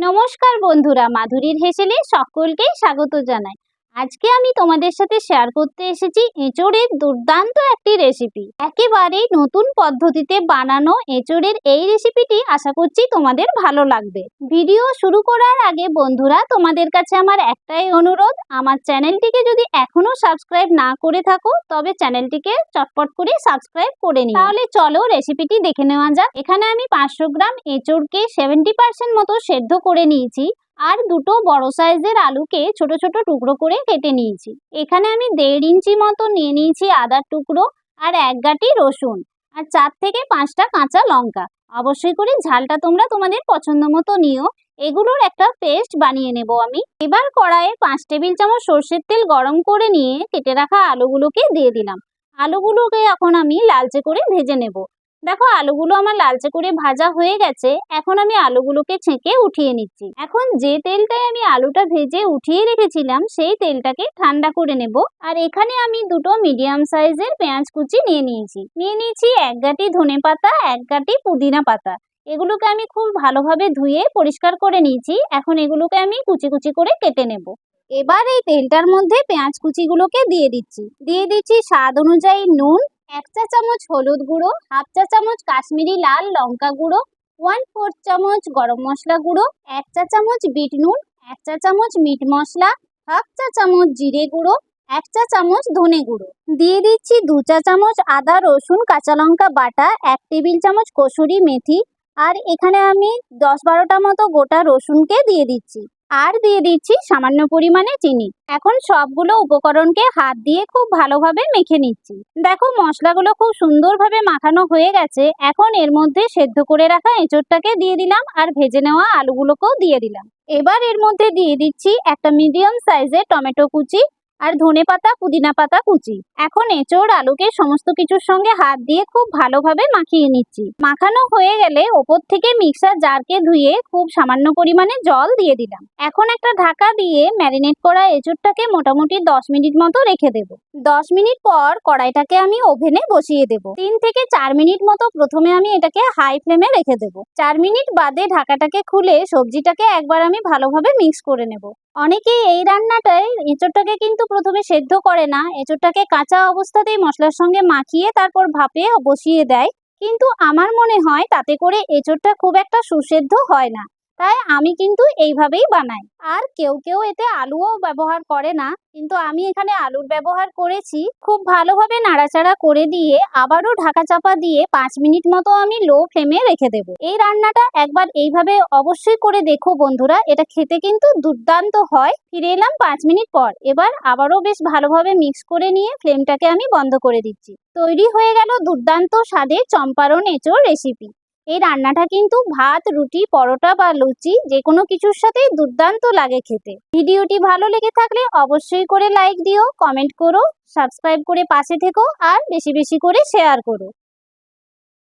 নমস্কার বন্ধুরা, মাধুরীর হেসেলে সকলকেই স্বাগত জানাই। আজকে আমি তোমাদের সাথে শেয়ার করতে এসেছি এঁচোড়ের দুর্দান্ত একটি রেসিপি। একেবারেই নতুন পদ্ধতিতে বানানো এঁচোড়ের এই রেসিপিটি আশা করছি তোমাদের ভালো লাগবে। ভিডিও শুরু করার আগে বন্ধুরা, তোমাদের কাছে আমার একটাই অনুরোধ, আমার চ্যানেলটিকে যদি এখনো সাবস্ক্রাইব না করে থাকো তবে চ্যানেলটিকে চটপট করে সাবস্ক্রাইব করে নিও। তাহলে চলো রেসিপিটি দেখে নেওয়া যাক। এখানে আমি 500 গ্রাম এঁচোড়কে 70% মতো সেদ্ধ করে নিয়েছি আর দুটো বড় সাইজের আলুকে ছোট ছোট টুকরো করে কেটে নিয়েছি। এখানে আমি 1.5 ইঞ্চি মতো নিয়ে নিয়েছি আদার টুকরো আর 1 গাঁটি রসুন আর 4 থেকে 5টা কাঁচা লঙ্কা। অবশ্যই করে ঝালটা তোমরা তোমাদের পছন্দ মতো নিও। এগুলোর একটা পেস্ট বানিয়ে নেব আমি। এবার কড়াইয়ে 5 টেবিল চামচ সর্ষের তেল গরম করে নিয়ে কেটে রাখা আলুগুলোকে দিয়ে দিলাম। আলুগুলোকে এখন আমি লালচে করে ভেজে নেব। দেখো আলুগুলো আমার লালচে করে ভাজা হয়ে গেছে। এখন আমি আলুগুলোকে ছেঁকে উঠিয়ে নিচ্ছি। এখন যে তেলটায় আমি আলুটা ভেজে উঠিয়ে রেখেছিলাম সেই তেলটাকে ঠান্ডা করে নেব। আর এখানে আমি দুটো মিডিয়াম সাইজের পেঁয়াজ কুচি নিয়ে নিয়েছি 1 গাঁটি ধনেপাতা, 1 গাঁটি পুদিনা পাতা। এগুলোকে আমি খুব ভালোভাবে ধুয়ে পরিষ্কার করে নিয়েছি। এখন এগুলোকে আমি কুচি কুচি করে কেটে নেব। এবার এই তেলটার মধ্যে পেঁয়াজ কুচিগুলোকে দিয়ে দিচ্ছি স্বাদ অনুযায়ী নুন, 1 চা চামচ হলুদ গুঁড়ো, 1/2 চা চামচ কাশ্মীরি লাল লঙ্কা গুঁড়ো, 1/4 চামচ গরম মশলা গুঁড়ো, 1 চা চামচ বিট নুন, 1 চা চামচ মিট মশলা, 1/2 চা চামচ জিরে গুঁড়ো, 1 চা চামচ ধনে গুঁড়ো। দিয়ে দিচ্ছি 2 চা চামচ আদা রসুন কাঁচা লঙ্কা বাটা, 1 টেবিল চামচ কসুরি মেথি আর এখানে আমি 10-12টা মতো গোটা রসুনকে দিয়ে দিচ্ছি। আর দিয়ে দিচ্ছি সামান্য পরিমাণে চিনি। এখন সবগুলো উপকরণকে হাত দিয়ে খুব ভালোভাবে মেখে নিচ্ছি। দেখো মশলাগুলো খুব সুন্দরভাবে মাখানো হয়ে গেছে। এখন এর মধ্যে সেদ্ধ করে রাখা এঁচোড়টাকে দিয়ে দিলাম আর ভেজে নেওয়া আলুগুলোকেও দিয়ে দিলাম। এবার এর মধ্যে দিয়ে দিচ্ছি একটা মিডিয়াম সাইজের টমেটো কুচি আর ধনেপাতা পুদিনা পাতা কুচি। এখন এঁচোড় আলুকে সমস্ত কিছুর সঙ্গে হাত দিয়ে খুব ভালোভাবে মাখিয়ে নিচ্ছি। মাখানো হয়ে গেলে ওপর থেকে মিক্সার জারকে ধুয়ে খুব সামান্য পরিমাণে জল দিয়ে দিলাম। এখন একটা ঢাকা দিয়ে ম্যারিনেট করা এঁচোড়টাকে মোটামুটি 10 মিনিট মতো রেখে দেব। 10 মিনিট পর কড়াইটাকে আমি ওভেনে বসিয়ে দেব। 3 থেকে 4 মিনিট মতো প্রথমে আমি এটাকে হাই ফ্লেমে রেখে দেব। 4 মিনিট বাদে ঢাকাটাকে খুলে সবজিটাকে একবার আমি ভালোভাবে মিক্স করে নেব। অনেকেই এই রান্নাটায় এঁচোড়টাকে কিন্তু প্রথমে সেদ্ধ করে না, এঁচোড়টাকে কাঁচা অবস্থাতেই মশলার সঙ্গে মাখিয়ে তারপর ভাপে বসিয়ে দেয়, কিন্তু আমার মনে হয় তাতে করে এঁচোড়টা খুব একটা সুসেদ্ধ হয় না। তাই আমি কিন্তু এইভাবেই বানাই। আর কেউ কেউ এতে আলুও ব্যবহার করে না, কিন্তু আমি এখানে আলুর ব্যবহার করেছি। খুব ভালোভাবে নাড়াচাড়া করে দিয়ে আবারও ঢাকা চাপা দিয়ে 5 মিনিট মতো আমি লো ফ্লেমে রেখে দেব। এই রান্নাটা একবার এইভাবে অবশ্যই করে দেখো বন্ধুরা, এটা খেতে কিন্তু দুর্দান্ত হয়। ফিরে এলাম 5 মিনিট পর। এবার আবারও বেশ ভালোভাবে মিক্স করে নিয়ে ফ্লেমটাকে আমি বন্ধ করে দিচ্ছি। তৈরি হয়ে গেল দুর্দান্ত স্বাদের চম্পারণ এঁচোড় রেসিপি। এই রান্নাটা কিন্তু ভাত, রুটি, পরোটা বা লুচি যে কোনো কিছুর সাথেই দুর্দান্ত লাগে খেতে। ভিডিওটি ভালো লেগে থাকলে অবশ্যই করে লাইক দিও, কমেন্ট করো, সাবস্ক্রাইব করে পাশে থেকো আর বেশি বেশি করে শেয়ার করো।